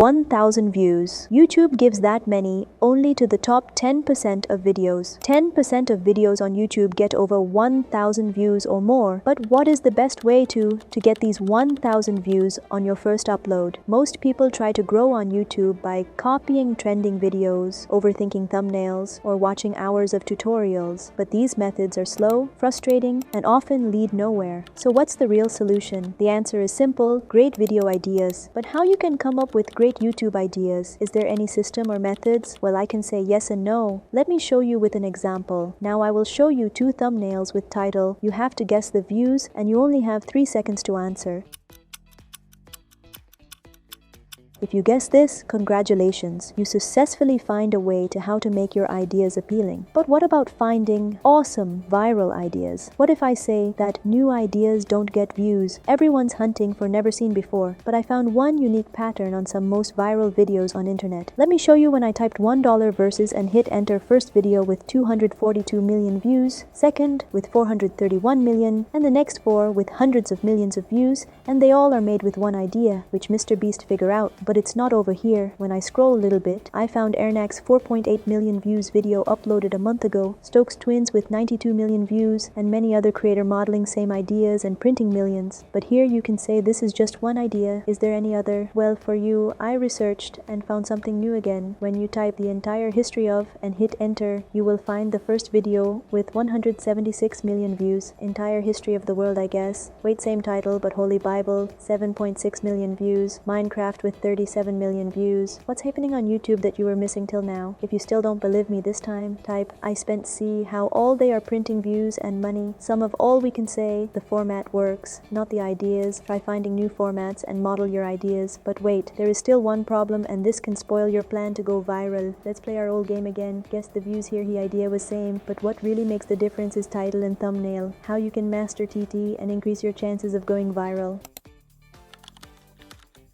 1,000 views. YouTube gives that many only to the top 10% of videos. 10% of videos on YouTube get over 1,000 views or more. But what is the best way to get these 1,000 views on your first upload? Most people try to grow on YouTube by copying trending videos, overthinking thumbnails, or watching hours of tutorials. But these methods are slow, frustrating, and often lead nowhere. So what's the real solution? The answer is simple: great video ideas. But how you can come up with great YouTube ideas? Is there any system or methods? Well, I can say yes and no. Let me show you with an example. Now I will show you 2 thumbnails with title. You have to guess the views and you only have 3 seconds to answer. If you guess this, congratulations. You successfully find a way to how to make your ideas appealing. But what about finding awesome viral ideas? What if I say that new ideas don't get views? Everyone's hunting for never seen before, but I found one unique pattern on some most viral videos on internet. Let me show you when I typed $1 versus and hit enter. First video with 242 million views, second with 431 million, and the next 4 with hundreds of millions of views, and they all are made with one idea, which Mr. Beast figure out. But it's not over here. When I scroll a little bit, I found Ernak's 4.8 million views video uploaded a month ago, Stokes Twins with 92 million views, and many other creator modeling same ideas and printing millions. But here you can say this is just one idea. Is there any other? Well, for you, I researched and found something new again. When you type the entire history of and hit enter, you will find the first video with 176 million views. Entire history of the world, I guess. Wait, same title, but Holy Bible, 7.6 million views. Minecraft with 37 million views. What's happening on YouTube that you were missing till now? If you still don't believe me this time, type I spent C, how all they are printing views and money. Some of all we can say, the format works, not the ideas. Try finding new formats and model your ideas. But wait, there is still one problem, and this can spoil your plan to go viral. Let's play our old game again. Guess the views here, the idea was same, but what really makes the difference is title and thumbnail. How you can master TT and increase your chances of going viral.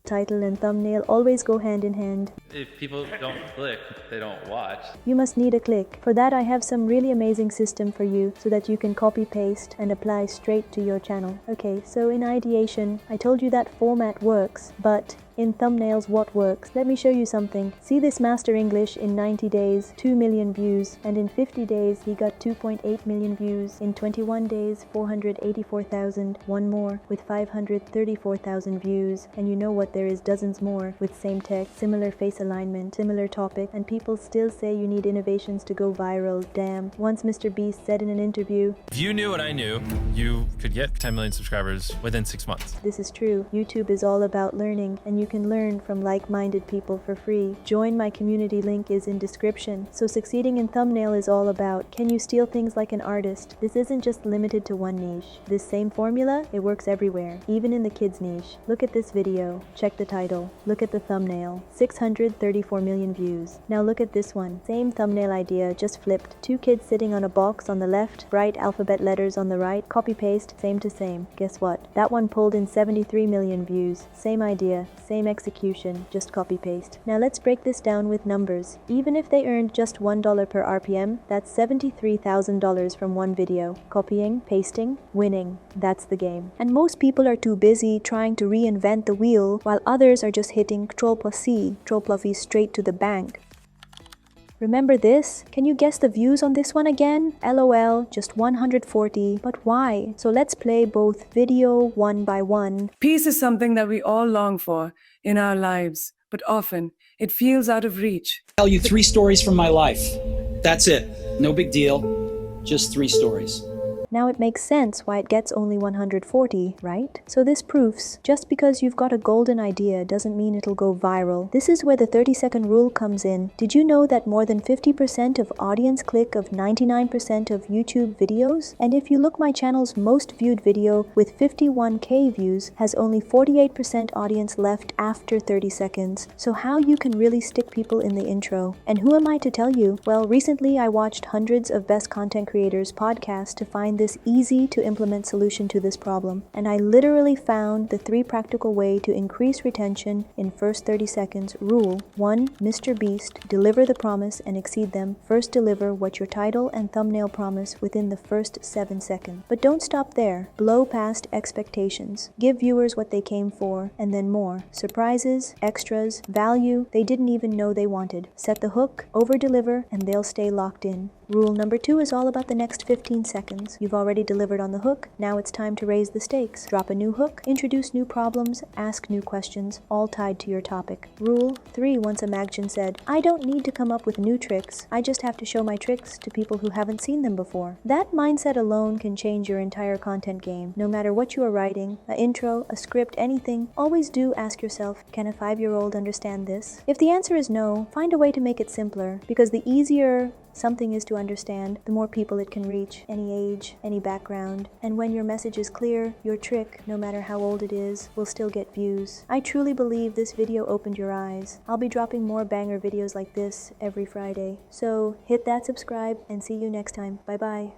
Title and thumbnail always go hand in hand. If people don't click, they don't watch. You must need a click. For that, I have some really amazing system for you so that you can copy paste and apply straight to your channel. Okay, so in ideation, I told you that format works, but in thumbnails, what works? Let me show you something. See this master English in 90 days, 2 million views, and in 50 days he got 2.8 million views. In 21 days, 484,000, one more with 534,000 views. And you know what, there is dozens more with same text, similar face alignment, similar topic, and people still say you need innovations to go viral. Damn. Once Mr. Beast said in an interview, if you knew what I knew, you could get 10 million subscribers within 6 months. This is true. YouTube is all about learning, and you can learn from like-minded people for free. Join my community, link is in description. So succeeding in thumbnail is all about, can you steal things like an artist? This isn't just limited to one niche. This same formula, it works everywhere, even in the kids niche. Look at this video. Check the title. Look at the thumbnail. 634 million views. Now look at this one. Same thumbnail idea, just flipped. 2 kids sitting on a box on the left, bright alphabet letters on the right, copy paste, same to same. Guess what? That one pulled in 73 million views. Same idea, same execution, just copy paste. Now let's break this down with numbers. Even if they earned just $1 per RPM, that's $73,000 from one video. Copying, pasting, winning. That's the game. And most people are too busy trying to reinvent the wheel, while others are just hitting Ctrl+C, Ctrl+V straight to the bank. Remember this? Can you guess the views on this one again? LOL, just 140. But why? So let's play both video one by one. Peace is something that we all long for in our lives, but often it feels out of reach. I'll tell you 3 stories from my life. That's it. No big deal. Just 3 stories. Now it makes sense why it gets only 140, right? So this proves, just because you've got a golden idea doesn't mean it'll go viral. This is where the 30-second rule comes in. Did you know that more than 50% of audience click of 99% of YouTube videos? And if you look, my channel's most viewed video with 51k views has only 48% audience left after 30 seconds. So how you can really stick people in the intro? And who am I to tell you? Well, recently I watched hundreds of best content creators podcasts to find this this easy to implement solution to this problem, and I literally found the 3 practical ways to increase retention in first 30 seconds rule. 1. Mr. Beast, deliver the promise and exceed them. First deliver what your title and thumbnail promise within the first 7 seconds. But don't stop there. Blow past expectations. Give viewers what they came for, and then more. Surprises, extras, value they didn't even know they wanted. Set the hook, over-deliver, and they'll stay locked in. Rule number 2 is all about the next 15 seconds. You've already delivered on the hook, now it's time to raise the stakes. Drop a new hook, introduce new problems, ask new questions, all tied to your topic. Rule 3, once a Magician said, I don't need to come up with new tricks, I just have to show my tricks to people who haven't seen them before. That mindset alone can change your entire content game. No matter what you are writing, an intro, a script, anything, always do ask yourself, can a 5-year-old understand this? If the answer is no, find a way to make it simpler, because the easier something is to understand, the more people it can reach, any age, any background. And when your message is clear, your trick, no matter how old it is, will still get views. I truly believe this video opened your eyes. I'll be dropping more banger videos like this every Friday. So hit that subscribe and see you next time. Bye bye.